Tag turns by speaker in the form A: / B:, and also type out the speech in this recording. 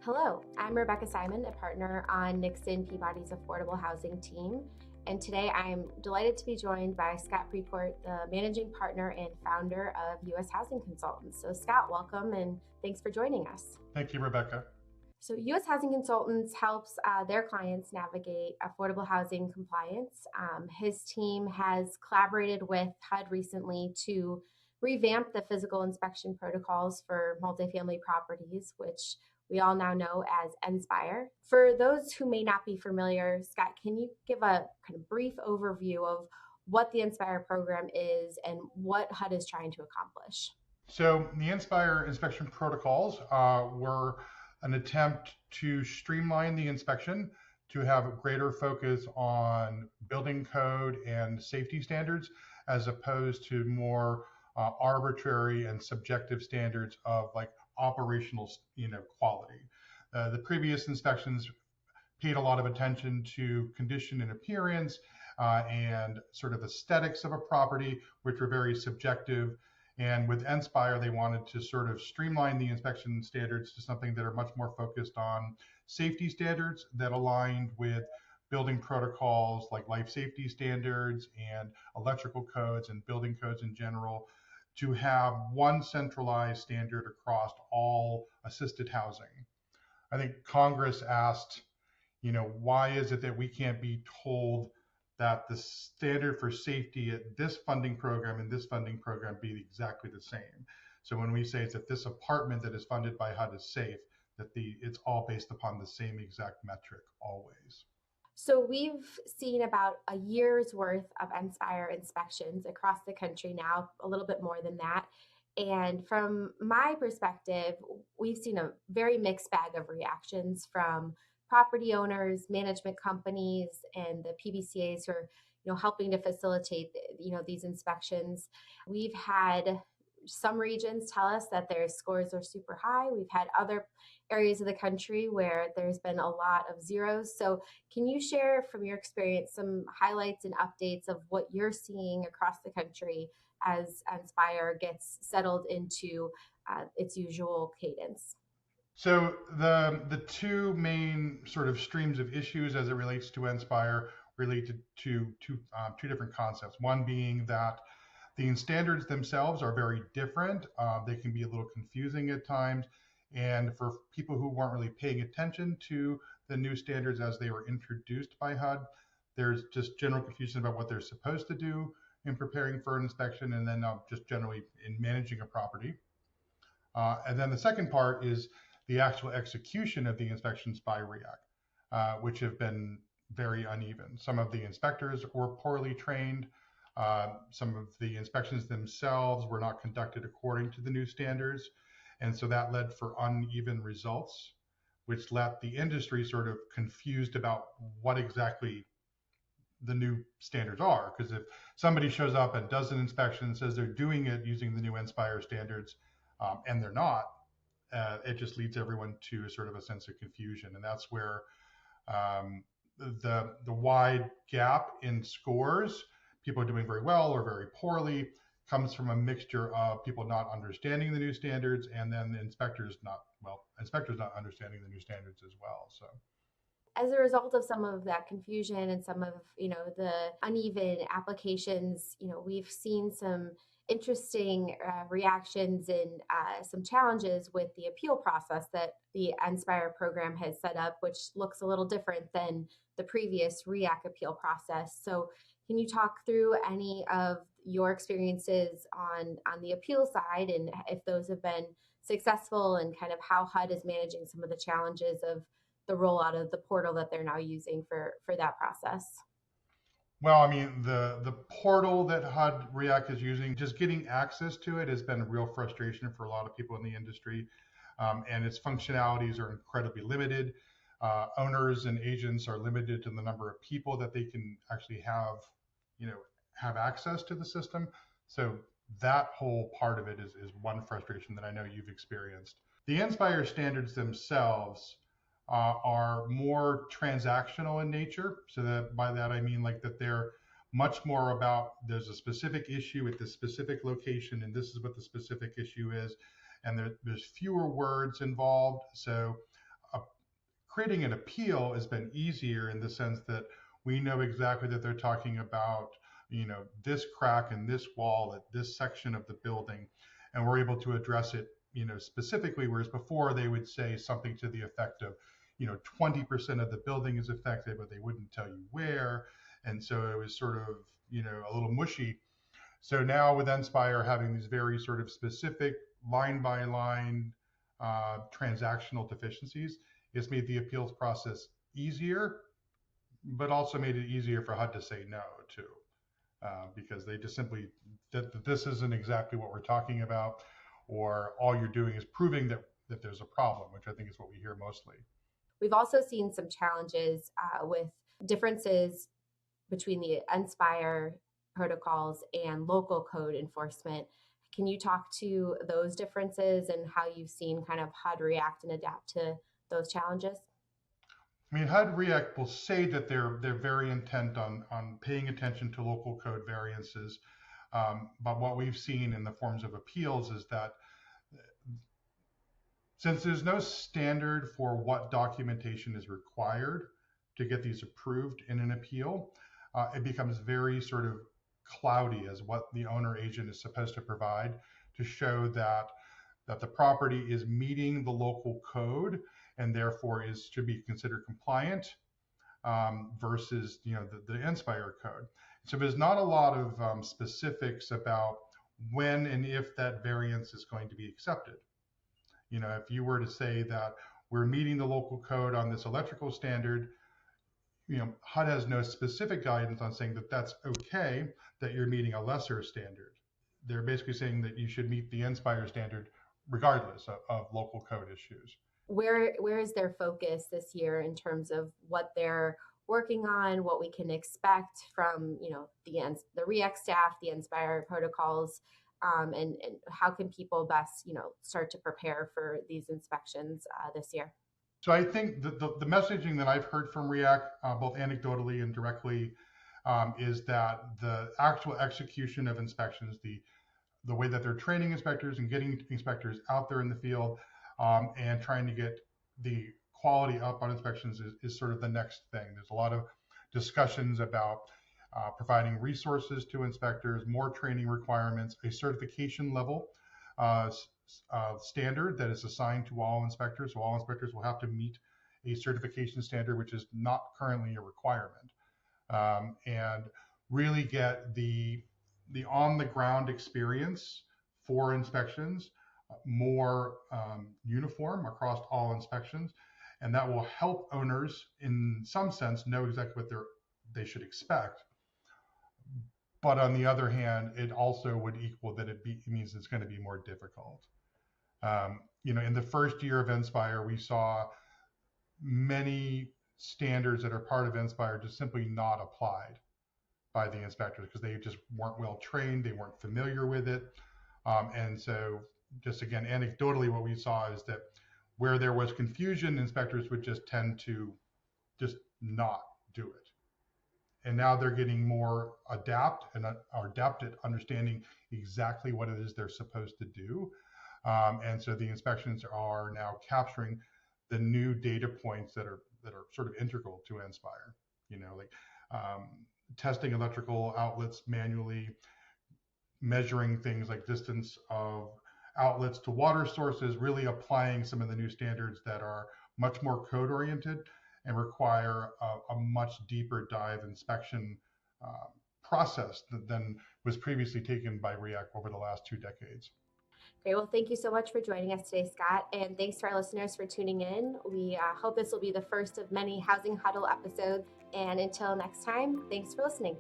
A: Hello, I'm Rebecca Simon, a partner on Nixon Peabody's Affordable Housing team. And today I'm delighted to be joined by Scott Precourt, the managing partner and founder of US Housing Consultants. So Scott, welcome and thanks for joining us.
B: Thank you, Rebecca.
A: So US Housing Consultants helps their clients navigate affordable housing compliance. His team has collaborated with HUD recently to revamp the physical inspection protocols for multifamily properties, which we all now know as NSPIRE. For those who may not be familiar, Scott, can you give a kind of brief overview of what the NSPIRE program is and what HUD is trying to accomplish?
B: So the NSPIRE inspection protocols were an attempt to streamline the inspection to have a greater focus on building code and safety standards as opposed to more arbitrary and subjective standards of like operational quality. The previous inspections paid a lot of attention to condition and appearance and sort of aesthetics of a property, which were very subjective. And with NSPIRE, they wanted to sort of streamline the inspection standards to something that are much more focused on safety standards that aligned with building protocols like life safety standards and electrical codes and building codes in general, to have one centralized standard across all assisted housing. I think Congress asked, why is it that we can't be told that the standard for safety at this funding program and this funding program be exactly the same? So when we say that this apartment that is funded by HUD is safe, that it's all based upon the same exact metric always.
A: So we've seen about a year's worth of NSPIRE inspections across the country now, a little bit more than that. And from my perspective, we've seen a very mixed bag of reactions from property owners, management companies, and the PBCAs who are, helping to facilitate, these inspections. We've had some regions tell us that their scores are super high. We've had other areas of the country where there's been a lot of zeros. So can you share from your experience some highlights and updates of what you're seeing across the country as NSPIRE gets settled into its usual cadence?
B: So the two main sort of streams of issues as it relates to NSPIRE related to two different concepts. One being that the standards themselves are very different. They can be a little confusing at times. And for people who weren't really paying attention to the new standards as they were introduced by HUD, there's just general confusion about what they're supposed to do in preparing for an inspection and then just generally in managing a property. And then the second part is the actual execution of the inspections by REAC, which have been very uneven. Some of the inspectors were poorly trained. Some of the inspections themselves were not conducted according to the new standards. And so that led for uneven results, which left the industry sort of confused about what exactly the new standards are. Because if somebody shows up and does an inspection and says they're doing it using the new NSPIRE standards, and they're not, it just leads everyone to a sort of a sense of confusion. And that's where the wide gap in scores, people are doing very well or very poorly, comes from a mixture of people not understanding the new standards and then the inspectors not understanding the new standards as well. So
A: as a result of some of that confusion and some of the uneven applications, we've seen some interesting reactions and some challenges with the appeal process that the NSPIRE program has set up, which looks a little different than the previous REAC appeal process. So can you talk through any of your experiences on the appeal side and if those have been successful and kind of how HUD is managing some of the challenges of the rollout of the portal that they're now using for that process?
B: Well, I mean, the portal that HUD REAC is using, just getting access to it has been a real frustration for a lot of people in the industry. And its functionalities are incredibly limited. Owners and agents are limited to the number of people that they can actually have access to the system. So that whole part of it is one frustration that I know you've experienced. The NSPIRE standards themselves are more transactional in nature. So that by that I mean like that they're much more about there's a specific issue at this specific location and this is what the specific issue is. And there's fewer words involved. So a creating an appeal has been easier in the sense that we know exactly that they're talking about, this crack in this wall at this section of the building, and we're able to address it, specifically, whereas before they would say something to the effect of, 20% of the building is affected, but they wouldn't tell you where. And so it was sort of, a little mushy. So now with NSPIRE having these very sort of specific line by line transactional deficiencies, it's made the appeals process easier, but also made it easier for HUD to say no too, because they just simply that this isn't exactly what we're talking about, or all you're doing is proving that there's a problem, which I think is what we hear mostly.
A: We've also seen some challenges with differences between the NSPIRE protocols and local code enforcement. Can you talk to those differences and how you've seen kind of HUD react and adapt to those challenges?
B: I mean, HUD React will say that they're very intent on paying attention to local code variances, but what we've seen in the forms of appeals is that since there's no standard for what documentation is required to get these approved in an appeal, it becomes very sort of cloudy as what the owner agent is supposed to provide to show that the property is meeting the local code and therefore should be considered compliant, versus the NSPIRE code. So there's not a lot of specifics about when and if that variance is going to be accepted. If you were to say that we're meeting the local code on this electrical standard, HUD has no specific guidance on saying that that's okay, that you're meeting a lesser standard. They're basically saying that you should meet the NSPIRE standard regardless of local code issues.
A: Where is their focus this year in terms of what they're working on, what we can expect from the REACT staff, the NSPIRE protocols, and how can people best start to prepare for these inspections this year?
B: So I think the messaging that I've heard from REACT, both anecdotally and directly, is that the actual execution of inspections, the way that they're training inspectors and getting inspectors out there in the field, and trying to get the quality up on inspections is sort of the next thing. There's a lot of discussions about providing resources to inspectors, more training requirements, a certification level standard that is assigned to all inspectors. So all inspectors will have to meet a certification standard, which is not currently a requirement, and really get the on-the-ground experience for inspections more uniform across all inspections, and that will help owners in some sense know exactly what they should expect. But on the other hand, it also would equal that it means it's going to be more difficult. In the first year of NSPIRE, we saw many standards that are part of NSPIRE just simply not applied by the inspectors because they just weren't well trained, they weren't familiar with it. And so just again, anecdotally, what we saw is that where there was confusion, inspectors would just tend to just not do it. And now they're getting more adept at understanding exactly what it is they're supposed to do. And so the inspections are now capturing the new data points that are sort of integral to NSPIRE. Like testing electrical outlets manually, measuring things like distance of outlets to water sources, really applying some of the new standards that are much more code oriented and require a much deeper dive inspection process than was previously taken by REACT over the last 2 decades.
A: Great. Well, thank you so much for joining us today, Scott. And thanks to our listeners for tuning in. We hope this will be the first of many Housing Huddle episodes. And until next time, thanks for listening.